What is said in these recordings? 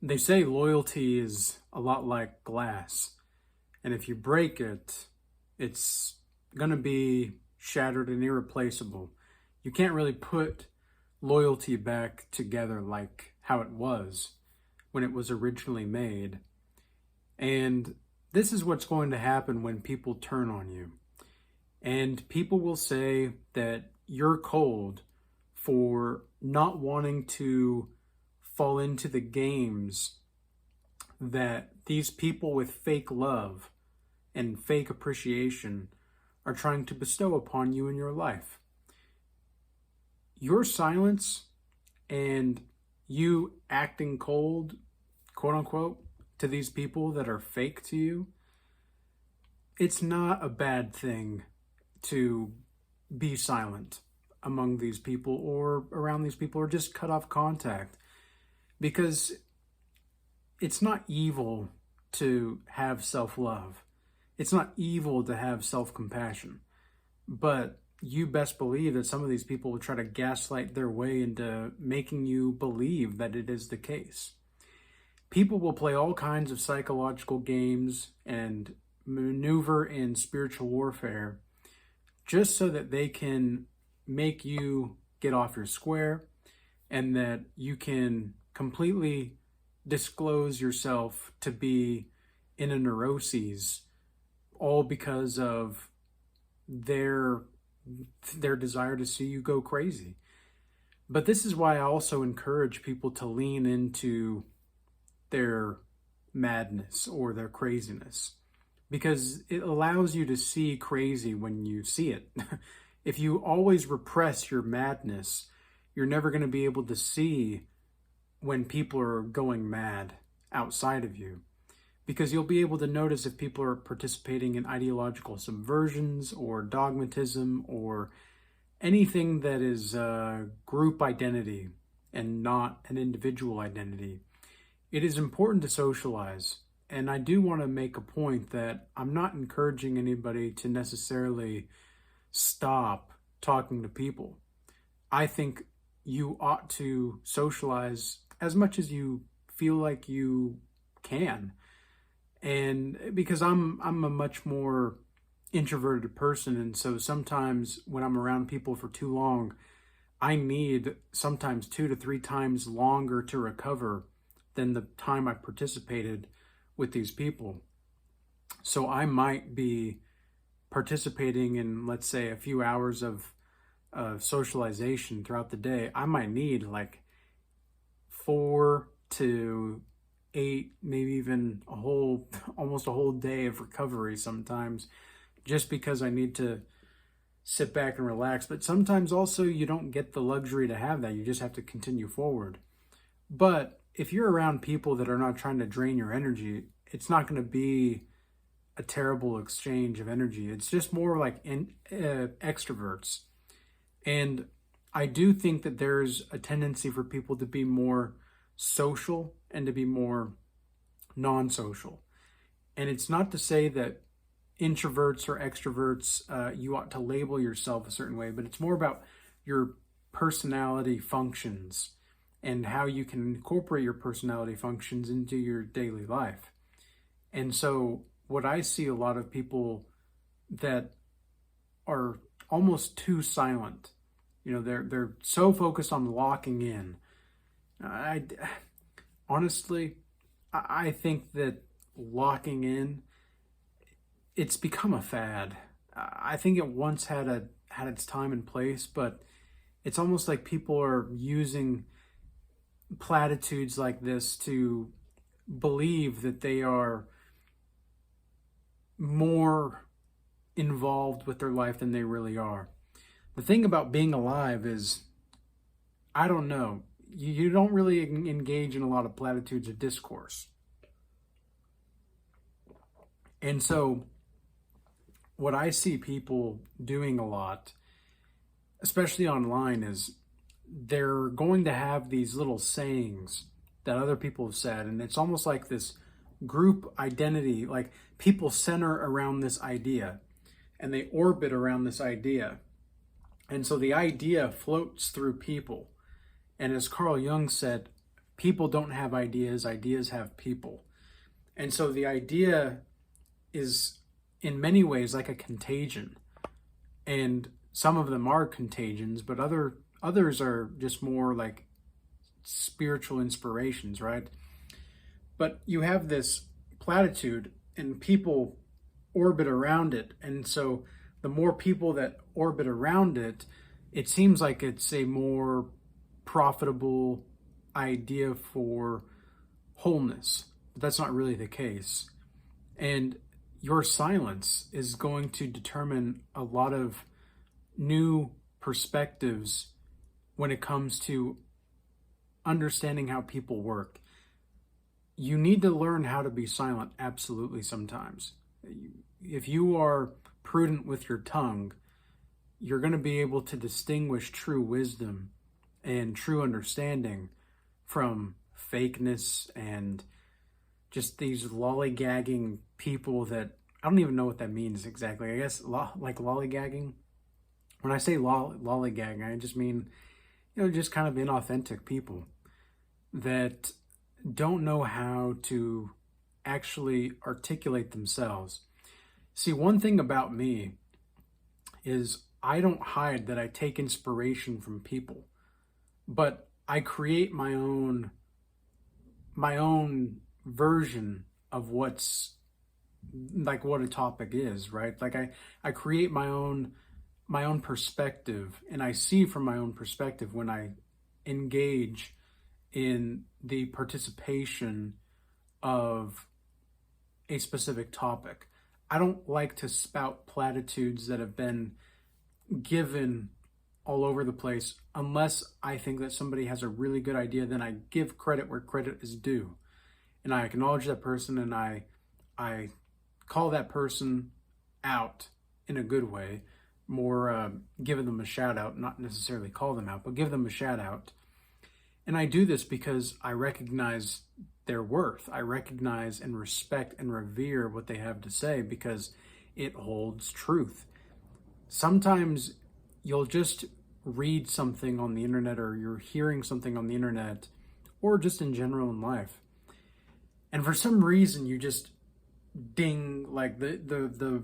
They say loyalty is a lot like glass, and if you break it, it's gonna be shattered and irreplaceable. You can't really put loyalty back together like how it was when it was originally made. And this is what's going to happen when people turn on you. And people will say that you're cold for not wanting to fall into the games that these people with fake love and fake appreciation are trying to bestow upon you in your life. Your silence and you acting cold, quote unquote, to these people that are fake to you, it's not a bad thing to be silent among these people or around these people, or just cut off contact, because it's not evil to have self-love. It's not evil to have self-compassion, but you best believe that some of these people will try to gaslight their way into making you believe that it is the case. People will play all kinds of psychological games and maneuver in spiritual warfare just so that they can make you get off your square and that you can completely disclose yourself to be in a neuroses, all because of their desire to see you go crazy. But this is why I also encourage people to lean into their madness or their craziness, because it allows you to see crazy when you see it. If you always repress your madness, you're never going to be able to see when people are going mad outside of you, because you'll be able to notice if people are participating in ideological subversions or dogmatism or anything that is group identity and not an individual identity. It is important to socialize. And I do want to make a point that I'm not encouraging anybody to necessarily stop talking to people. I think you ought to socialize as much as you feel like you can. And because I'm a much more introverted person, and so sometimes when I'm around people for too long, I need sometimes 2 to 3 times longer to recover than the time I participated with these people. So I might be participating in, let's say, a few hours of socialization throughout the day. I might need like 4 to 8, maybe even almost a whole day of recovery sometimes, just because I need to sit back and relax. But sometimes also you don't get the luxury to have that. You just have to continue forward. But if you're around people that are not trying to drain your energy, it's not going to be a terrible exchange of energy. It's just more like extroverts. And I do think that there's a tendency for people to be more social and to be more non-social. And it's not to say that introverts or extroverts, you ought to label yourself a certain way, but it's more about your personality functions and how you can incorporate your personality functions into your daily life. And so what I see a lot of people that are almost too silent, they're so focused on locking in. Honestly, I think that locking in, it's become a fad. I think it once had its time and place, but it's almost like people are using platitudes like this to believe that they are more involved with their life than they really are. The thing about being alive is, I don't know, you don't really engage in a lot of platitudes or discourse. And so what I see people doing a lot, especially online, is they're going to have these little sayings that other people have said, and it's almost like this group identity, like people center around this idea and they orbit around this idea. And so the idea floats through people. And as Carl Jung said, people don't have ideas, ideas have people. And so the idea is in many ways like a contagion. And some of them are contagions, but others are just more like spiritual inspirations, right? But you have this platitude and people orbit around it. And so the more people that orbit around it, it seems like it's a more profitable idea for wholeness. But that's not really the case. And your silence is going to determine a lot of new perspectives when it comes to understanding how people work. You need to learn how to be silent, absolutely, sometimes. If you are prudent with your tongue, you're going to be able to distinguish true wisdom and true understanding from fakeness and just these lollygagging people that I don't even know what that means exactly. I guess like lollygagging. When I say lollygagging, I just mean, just kind of inauthentic people that don't know how to actually articulate themselves. See, one thing about me is I don't hide that I take inspiration from people, but I create my own version of what's like what a topic is, right? Like I create my own perspective, and I see from my own perspective when I engage in the participation of a specific topic. I don't like to spout platitudes that have been given all over the place unless I think that somebody has a really good idea. Then I give credit where credit is due, and I acknowledge that person, and I call that person out in a good way, more giving them a shout out, not necessarily call them out, but give them a shout out. And I do this because I recognize their worth. I recognize and respect and revere what they have to say because it holds truth. Sometimes you'll just read something on the internet, or you're hearing something on the internet, or just in general in life, and for some reason you just ding, like the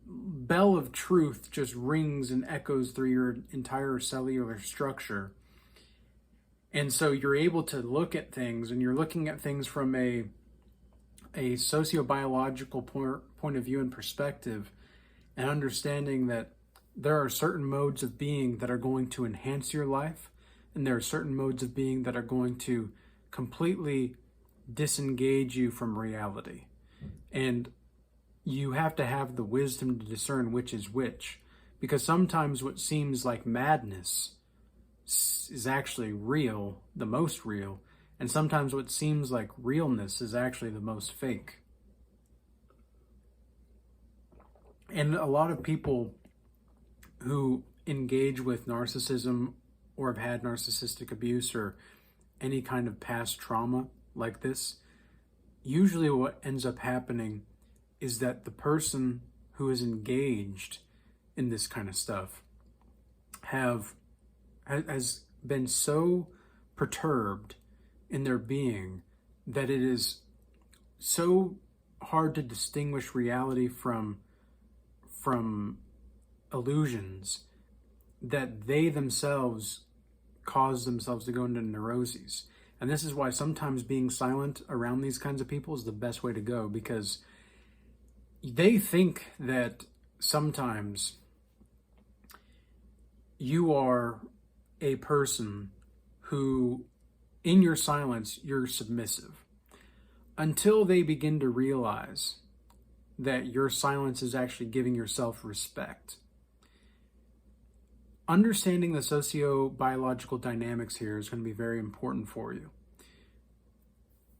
bell of truth just rings and echoes through your entire cellular structure. And so you're able to look at things, and you're looking at things from a sociobiological point of view and perspective, and understanding that there are certain modes of being that are going to enhance your life, and there are certain modes of being that are going to completely disengage you from reality. And you have to have the wisdom to discern which is which, because sometimes what seems like madness is actually real, the most real, and sometimes what seems like realness is actually the most fake. And a lot of people who engage with narcissism or have had narcissistic abuse or any kind of past trauma like this, usually what ends up happening is that the person who is engaged in this kind of stuff has been so perturbed in their being that it is so hard to distinguish reality from illusions that they themselves cause themselves to go into neuroses. And this is why sometimes being silent around these kinds of people is the best way to go, because they think that sometimes you are a person who, in your silence, you're submissive, until they begin to realize that your silence is actually giving yourself respect. Understanding the socio-biological dynamics here is going to be very important for you.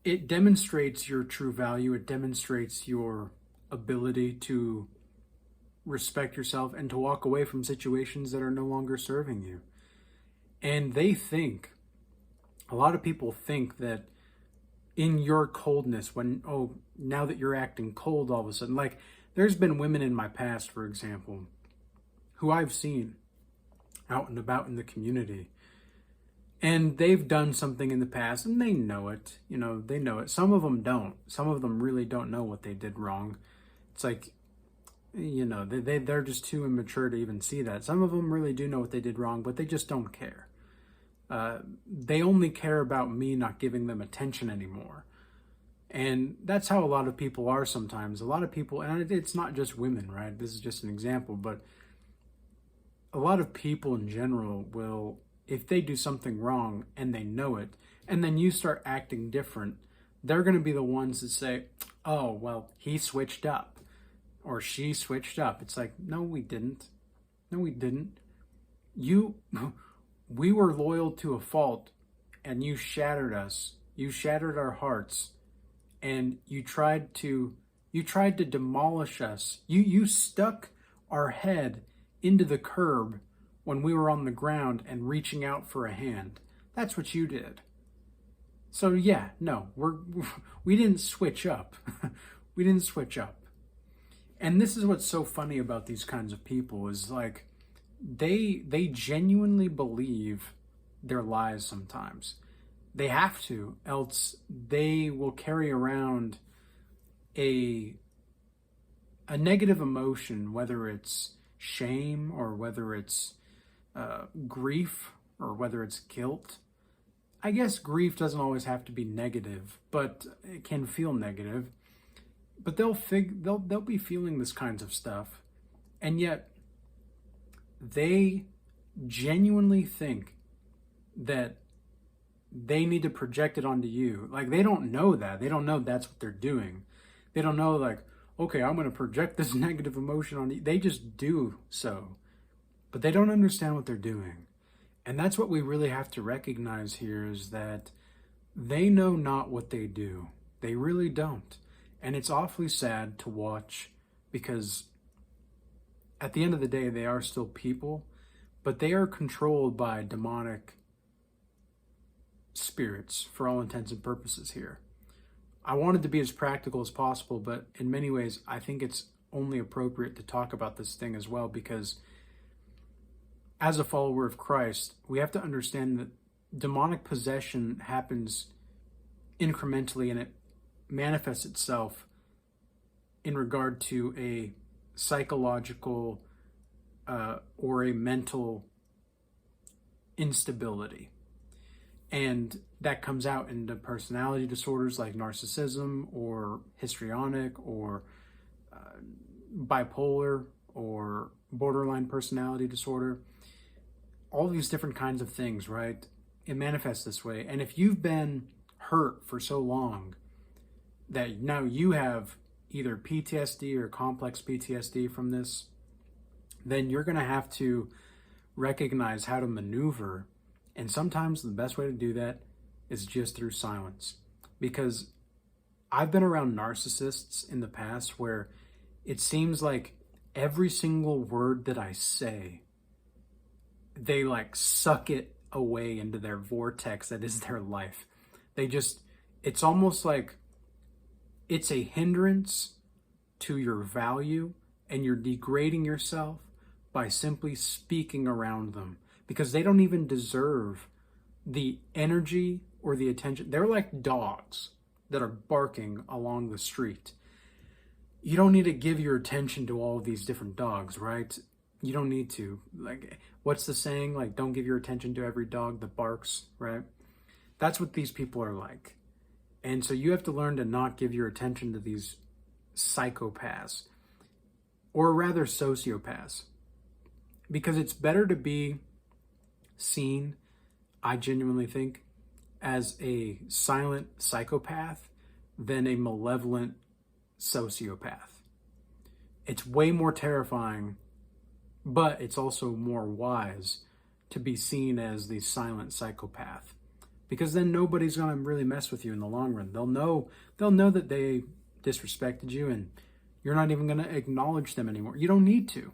It demonstrates your true value. It demonstrates your ability to respect yourself and to walk away from situations that are no longer serving you. And a lot of people think that in your coldness, now that you're acting cold all of a sudden, like there's been women in my past, for example, who I've seen out and about in the community, And they've done something in the past and they know it. You know, they know it. Some of them don't. Some of them really don't know what they did wrong. It's like, you know, they're just too immature to even see that. Some of them really do know what they did wrong, but they just don't care. They only care about me not giving them attention anymore. And that's how a lot of people are sometimes. A lot of people, and it's not just women, right? This is just an example, but a lot of people in general will, if they do something wrong and they know it, and then you start acting different, they're going to be the ones that say, oh, well, he switched up or she switched up. It's like, no, we didn't. No, we didn't. We were loyal to a fault and you shattered us. You shattered our hearts and you tried to demolish us. You stuck our head into the curb when we were on the ground and reaching out for a hand. That's what you did. So yeah, no, we didn't switch up. We didn't switch up. And this is what's so funny about these kinds of people is like they genuinely believe their lies sometimes. They have to, else they will carry around a negative emotion, whether it's shame or whether it's grief or whether it's guilt. I guess grief doesn't always have to be negative, but it can feel negative. But they'll be feeling this kinds of stuff, and yet they genuinely think that they need to project it onto you. Like they don't know that. They don't know that's what they're doing. They don't know like, okay, I'm going to project this negative emotion on you. They just do so. But they don't understand what they're doing. And that's what we really have to recognize here is that they know not what they do. They really don't. And it's awfully sad to watch because at the end of the day, they are still people, but they are controlled by demonic spirits for all intents and purposes here. I wanted to be as practical as possible, but in many ways, I think it's only appropriate to talk about this thing as well because as a follower of Christ, we have to understand that demonic possession happens incrementally and it manifests itself in regard to a psychological or a mental instability. And that comes out into personality disorders like narcissism or histrionic or bipolar or borderline personality disorder. All these different kinds of things, right? It manifests this way. And if you've been hurt for so long that now you have either PTSD or complex PTSD from this, then you're going to have to recognize how to maneuver. And sometimes the best way to do that is just through silence. Because I've been around narcissists in the past where it seems like every single word that I say, they like suck it away into their vortex that is their life. It's almost like it's a hindrance to your value and you're degrading yourself by simply speaking around them because they don't even deserve the energy or the attention. They're like dogs that are barking along the street. You don't need to give your attention to all of these different dogs, right? You don't need to. Like, what's the saying? Like, don't give your attention to every dog that barks, right? That's what these people are like. And so you have to learn to not give your attention to these psychopaths, or rather sociopaths, because it's better to be seen, I genuinely think, as a silent psychopath than a malevolent sociopath. It's way more terrifying, but it's also more wise to be seen as the silent psychopath, because then nobody's going to really mess with you in the long run. They'll know that they disrespected you and you're not even going to acknowledge them anymore. You don't need to.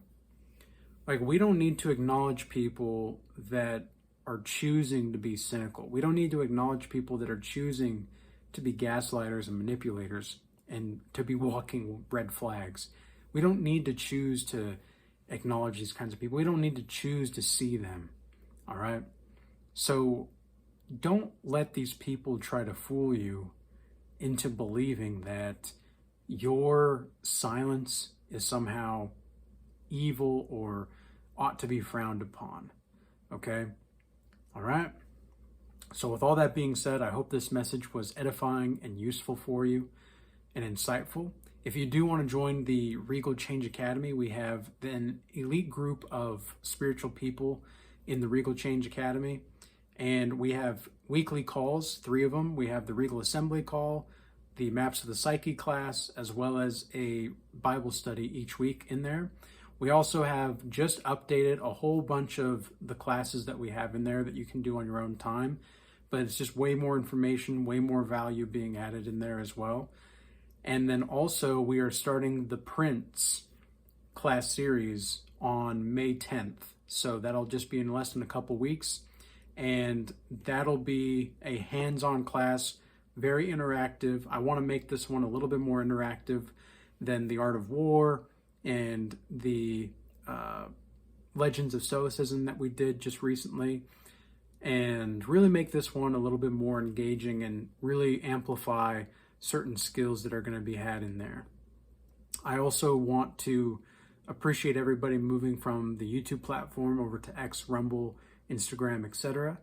Like, we don't need to acknowledge people that are choosing to be cynical. We don't need to acknowledge people that are choosing to be gaslighters and manipulators and to be walking red flags. We don't need to choose to acknowledge these kinds of people. We don't need to choose to see them. All right? So don't let these people try to fool you into believing that your silence is somehow evil or ought to be frowned upon. Okay? All right? So, with all that being said, I hope this message was edifying and useful for you and insightful. If you do want to join the Regal Change Academy, we have an elite group of spiritual people in the Regal Change Academy. And we have weekly calls, 3 of them. We have the Regal Assembly call, the Maps of the Psyche class, as well as a Bible study each week in there. We also have just updated a whole bunch of the classes that we have in there that you can do on your own time. But it's just way more information, way more value being added in there as well. And then also we are starting the Prince class series on May 10th. So that'll just be in less than a couple weeks. And that'll be a hands-on class, very interactive. I want to make this one a little bit more interactive than the Art of War and the Legends of Stoicism that we did just recently, and really make this one a little bit more engaging and really amplify certain skills that are going to be had in there. I also want to appreciate everybody moving from the YouTube platform over to X, Rumble, Instagram, etc.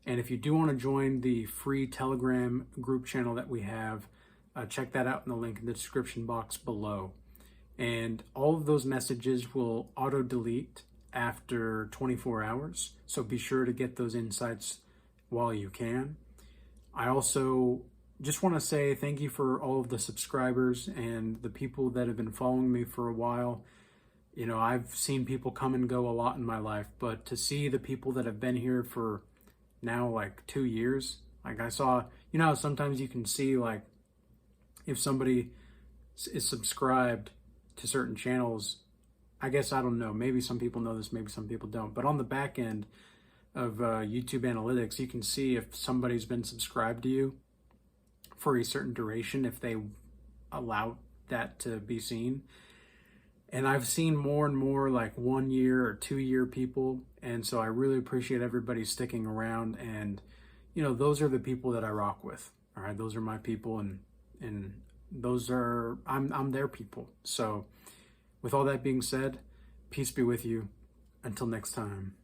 And if you do want to join the free Telegram group channel that we have, check that out in the link in the description box below. And all of those messages will auto-delete after 24 hours. So be sure to get those insights while you can. I also just want to say thank you for all of the subscribers and the people that have been following me for a while. You know, I've seen people come and go a lot in my life, but to see the people that have been here for now like 2 years, like I saw, you know, sometimes you can see like if somebody is subscribed to certain channels, I guess, I don't know, maybe some people know this, maybe some people don't, but on the back end of YouTube analytics, you can see if somebody's been subscribed to you for a certain duration, if they allow that to be seen. And I've seen more and more like 1 year or 2 year people. And so I really appreciate everybody sticking around. And, you know, those are the people that I rock with. All right. Those are my people, and those are, I'm their people. So with all that being said, peace be with you. Until next time.